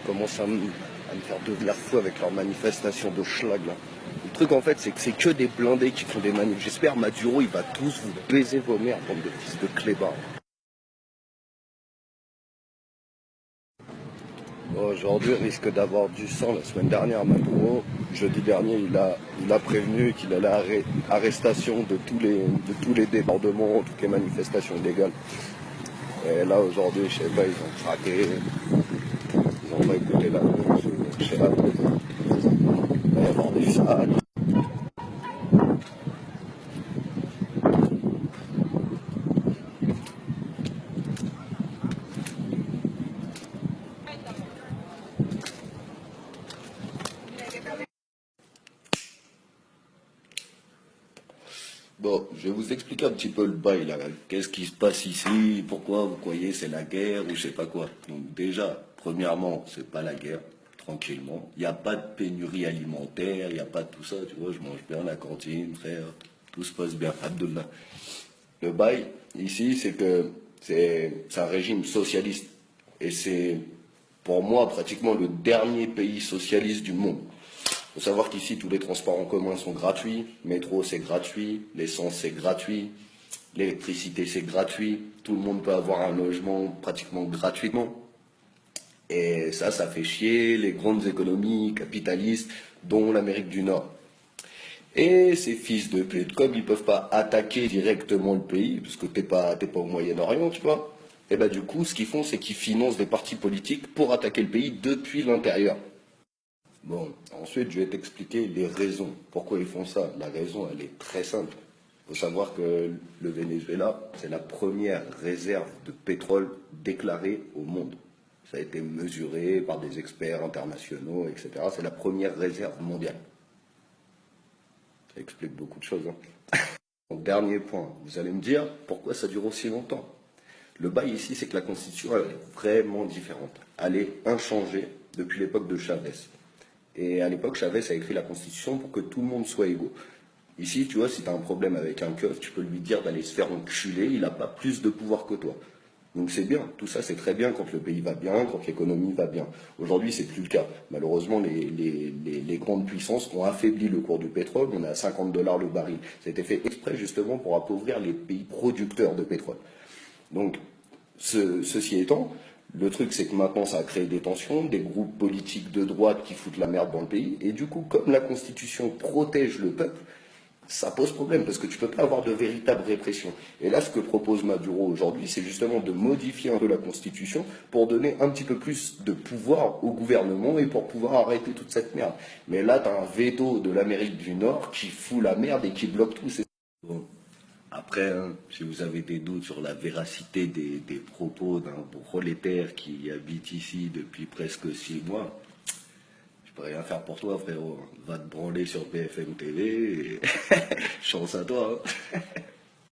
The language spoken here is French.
commencent à me faire devenir fou avec leurs manifestations de schlag là. Le truc en fait c'est que c'est que des blindés qui font des manifs. J'espère Maduro il va tous vous baiser vos mères, bande de fils de clébards. Aujourd'hui risque d'avoir du sang. La semaine dernière Maduro, jeudi dernier il a prévenu qu'il allait arrestation de tous les débordements, toutes les manifestations illégales. Et là aujourd'hui je sais pas, ils ont craqué. Ils ont pas écouté la je sais pas, il va y avoir des salles. Bon, je vais vous expliquer un petit peu le bail là. Qu'est-ce qui se passe ici? Pourquoi vous croyez c'est la guerre ou je sais pas quoi? Donc déjà, premièrement, c'est pas la guerre, tranquillement. Il n'y a pas de pénurie alimentaire, il n'y a pas de tout ça, tu vois, je mange bien à la cantine, frère. Tout se passe bien, Abdullah. Le bail, ici, c'est que c'est un régime socialiste. Et c'est, pour moi, pratiquement le dernier pays socialiste du monde. Il faut savoir qu'ici, tous les transports en commun sont gratuits. Métro, c'est gratuit. L'essence, c'est gratuit. L'électricité, c'est gratuit. Tout le monde peut avoir un logement pratiquement gratuitement. Et ça fait chier les grandes économies capitalistes, dont l'Amérique du Nord. Et ces fils de pute, comme ils peuvent pas attaquer directement le pays, parce que t'es pas au Moyen-Orient, tu vois, et ben du coup, ce qu'ils font, c'est qu'ils financent des partis politiques pour attaquer le pays depuis l'intérieur. Bon, ensuite, je vais t'expliquer les raisons. Pourquoi ils font ça? La raison, elle est très simple. Il faut savoir que le Venezuela, c'est la première réserve de pétrole déclarée au monde. Ça a été mesuré par des experts internationaux, etc. C'est la première réserve mondiale. Ça explique beaucoup de choses, hein. Donc, dernier point, vous allez me dire pourquoi ça dure aussi longtemps. Le bail ici, c'est que la constitution elle est vraiment différente. Elle est inchangée depuis l'époque de Chavez. Et à l'époque, Chavez a écrit la constitution pour que tout le monde soit égaux. Ici, tu vois, si tu as un problème avec un keuf, tu peux lui dire d'aller se faire enculer, il n'a pas plus de pouvoir que toi. Donc c'est bien, tout ça c'est très bien quand le pays va bien, quand l'économie va bien. Aujourd'hui c'est plus le cas. Malheureusement les grandes puissances ont affaibli le cours du pétrole, on est à 50 dollars le baril. Ça a été fait exprès justement pour appauvrir les pays producteurs de pétrole. Donc ceci étant, le truc c'est que maintenant ça a créé des tensions, des groupes politiques de droite qui foutent la merde dans le pays, et du coup comme la constitution protège le peuple, ça pose problème parce que tu ne peux pas avoir de véritable répression. Et là, ce que propose Maduro aujourd'hui, c'est justement de modifier un peu la Constitution pour donner un petit peu plus de pouvoir au gouvernement et pour pouvoir arrêter toute cette merde. Mais là, tu as un veto de l'Amérique du Nord qui fout la merde et qui bloque tout. Bon. Après, hein, si vous avez des doutes sur la véracité des propos d'un prolétaire qui habite ici depuis presque 6 mois, je peux rien faire pour toi, frérot. Va te branler sur BFM TV et chance à toi, hein.